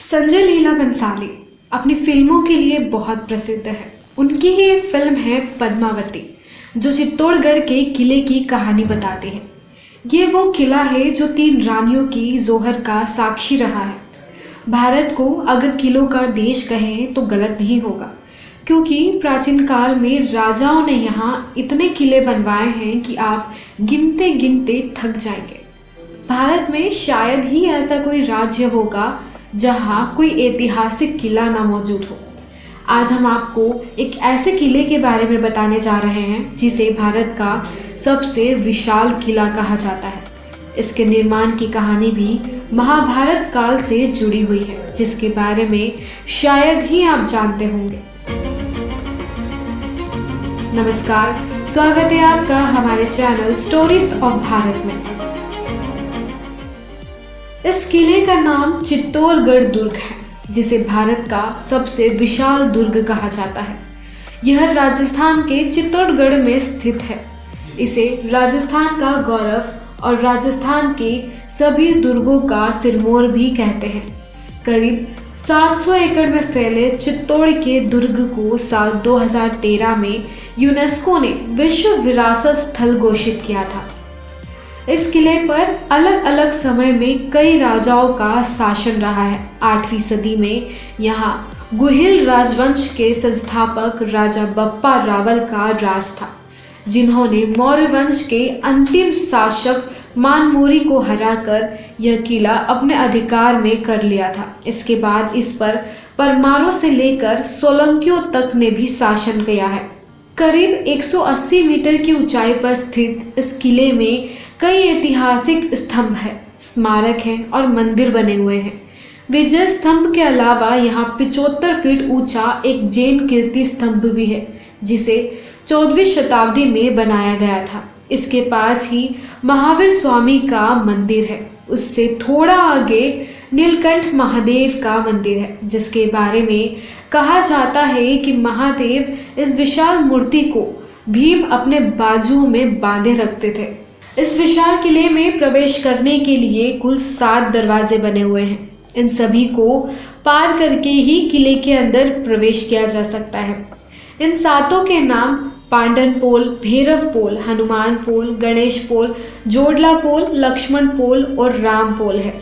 संजय लीला बंसाली अपनी फिल्मों के लिए बहुत प्रसिद्ध है। उनकी ही एक फिल्म है पद्मावती, जो चित्तौड़गढ़ के किले की कहानी बताती है। ये वो किला है जो 3 रानियों की जोहर का साक्षी रहा है। भारत को अगर किलों का देश कहें तो गलत नहीं होगा, क्योंकि प्राचीन काल में राजाओं ने यहाँ इतने किले बनवाए हैं कि आप गिनते गिनते थक जाएंगे। भारत में शायद ही ऐसा कोई राज्य होगा जहाँ कोई ऐतिहासिक किला ना मौजूद हो। आज हम आपको एक ऐसे किले के बारे में बताने जा रहे हैं जिसे भारत का सबसे विशाल किला कहा जाता है। इसके निर्माण की कहानी भी महाभारत काल से जुड़ी हुई है, जिसके बारे में शायद ही आप जानते होंगे। नमस्कार, स्वागत है आपका हमारे चैनल स्टोरीज ऑफ भारत में। इस किले का नाम चित्तौड़गढ़ दुर्ग है, जिसे भारत का सबसे विशाल दुर्ग कहा जाता है। यह राजस्थान के चित्तौड़गढ़ में स्थित है। इसे राजस्थान का गौरव और राजस्थान के सभी दुर्गों का सिरमौर भी कहते हैं। करीब 700 एकड़ में फैले चित्तौड़ के दुर्ग को साल 2013 में यूनेस्को ने विश्व विरासत स्थल घोषित किया था। इस किले पर अलग अलग समय में कई राजाओं का शासन रहा है। 8वीं सदी में यहाँ गुहिल राजवंश के संस्थापक राजा बप्पा रावल का राज था, जिन्होंने मौर्य वंश के अंतिम शासक मानमोरी को हराकर यह किला अपने अधिकार में कर लिया था। इसके बाद इस पर परमारों से लेकर सोलंकियों तक ने भी शासन किया है। करीब 180 मीटर की ऊंचाई पर स्थित इस किले में कई ऐतिहासिक स्तंभ है, स्मारक हैं और मंदिर बने हुए हैं। विजय स्तंभ के अलावा यहाँ 75 फीट ऊंचा एक जैन कीर्ति स्तंभ भी है, जिसे 14वीं शताब्दी में बनाया गया था। इसके पास ही महावीर स्वामी का मंदिर है। उससे थोड़ा आगे नीलकंठ महादेव का मंदिर है, जिसके बारे में कहा जाता है कि महादेव इस विशाल मूर्ति को भीम अपने बाजुओं में बांधे रखते थे। इस विशाल किले में प्रवेश करने के लिए कुल 7 दरवाजे बने हुए हैं। इन सभी को पार करके ही किले के अंदर प्रवेश किया जा सकता है। इन 7 के नाम पांडन पोल, भैरव पोल, हनुमान पोल, गणेश पोल, जोड़ला पोल, लक्ष्मण पोल और राम पोल है।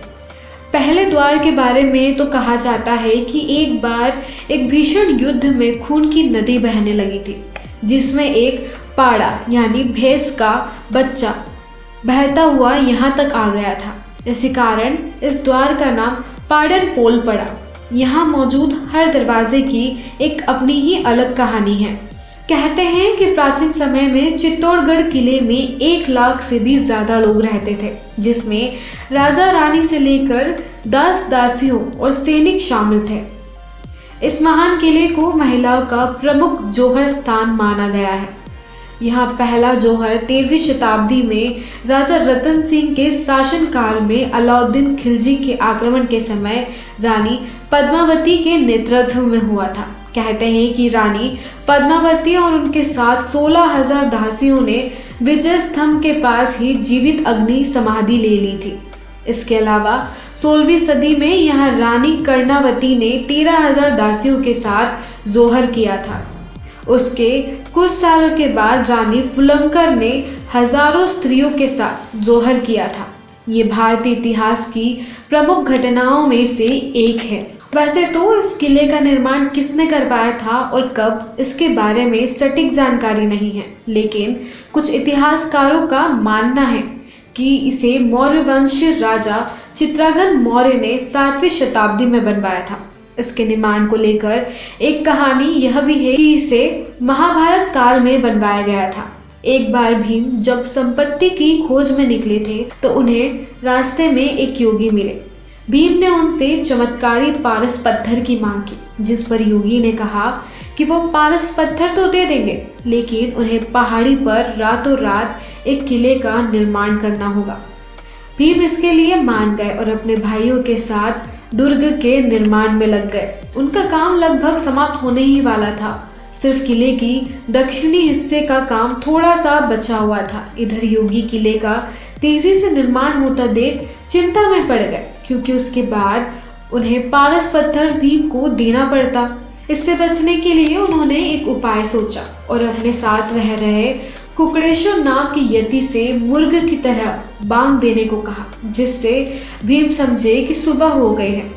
पहले द्वार के बारे में तो कहा जाता है कि एक बार एक भीषण युद्ध में खून की नदी बहने लगी थी, जिसमें एक पाड़ा यानी भैंस का बच्चा बहता हुआ यहाँ तक आ गया था। इसी कारण इस द्वार का नाम पाडन पोल पड़ा। यहाँ मौजूद हर दरवाजे की एक अपनी ही अलग कहानी है। कहते हैं कि प्राचीन समय में चित्तौड़गढ़ किले में 1 लाख से भी ज्यादा लोग रहते थे, जिसमें राजा रानी से लेकर दास दासियों और सैनिक शामिल थे। इस महान किले को महिलाओं का प्रमुख जौहर स्थान माना गया है। यहाँ पहला जौहर 13वीं शताब्दी में राजा रतन सिंह के शासनकाल में अलाउद्दीन खिलजी के आक्रमण के समय रानी पद्मावती के नेतृत्व में हुआ था। कहते हैं कि रानी पद्मावती और उनके साथ 16,000 दासियों ने विजय स्तंभ के पास ही जीवित अग्नि समाधि ले ली थी। इसके अलावा 16वीं सदी में यहाँ रानी कर्णावती ने 13,000 दासियों के साथ जौहर किया था। उसके कुछ सालों के बाद रानी फुलंकर ने हजारों स्त्रियों के साथ जौहर किया था। ये भारतीय इतिहास की प्रमुख घटनाओं में से एक है। वैसे तो इस किले का निर्माण किसने करवाया था और कब, इसके बारे में सटीक जानकारी नहीं है, लेकिन कुछ इतिहासकारों का मानना है कि इसे मौर्य वंश राजा चित्रांगद मौर्य ने 7वीं शताब्दी में बनवाया था। इसके निर्माण को लेकर एक कहानी यह भी है कि इसे महाभारत काल में बनवाया गया था। एक बार भीम जब संपत्ति की खोज में निकले थे तो उन्हें रास्ते में एक योगी मिले। भीम ने उनसे चमत्कारी पारस पत्थर की मांग की, जिस पर योगी ने कहा कि वो पारस पत्थर तो दे देंगे, लेकिन उन्हें पहाड़ी पर रातों रात एक किले का निर्माण करना होगा। भीम इसके लिए मान गए और अपने भाइयों के साथ दुर्ग के निर्माण में लग गए। उनका काम लगभग समाप्त होने ही वाला था। सिर्फ किले की दक्षिणी हिस्से का काम थोड़ा सा बचा हुआ था। इधर योगी किले का तेजी से निर्माण होता देख चिंता में पड़ गए, क्योंकि उसके बाद उन्हें पारस पत्थर भीम को देना पड़ता। इससे बचने के लिए उन्होंने एक उपाय सोचा और अपने साथ रह रहे कुकड़ेश्वर नाम की यति से मुर्ग की तरह बांग देने को कहा, जिससे भीम समझे कि सुबह हो गई है।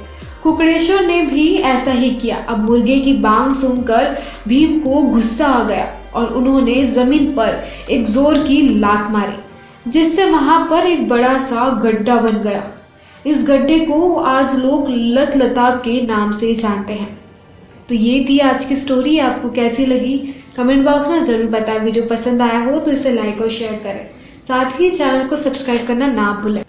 कुकड़ेश्वर ने भी ऐसा ही किया। अब मुर्गे की बांग सुनकर भीम को गुस्सा आ गया और उन्होंने जमीन पर एक जोर की लात मारी, जिससे वहां पर एक बड़ा सा गड्ढा बन गया। इस गड्ढे को आज लोग लत लताब के नाम से जानते हैं। तो ये थी आज की स्टोरी। आपको कैसी लगी कमेंट बॉक्स में ज़रूर बताएं। वीडियो पसंद आया हो तो इसे लाइक और शेयर करें, साथ ही चैनल को सब्सक्राइब करना ना भूलें।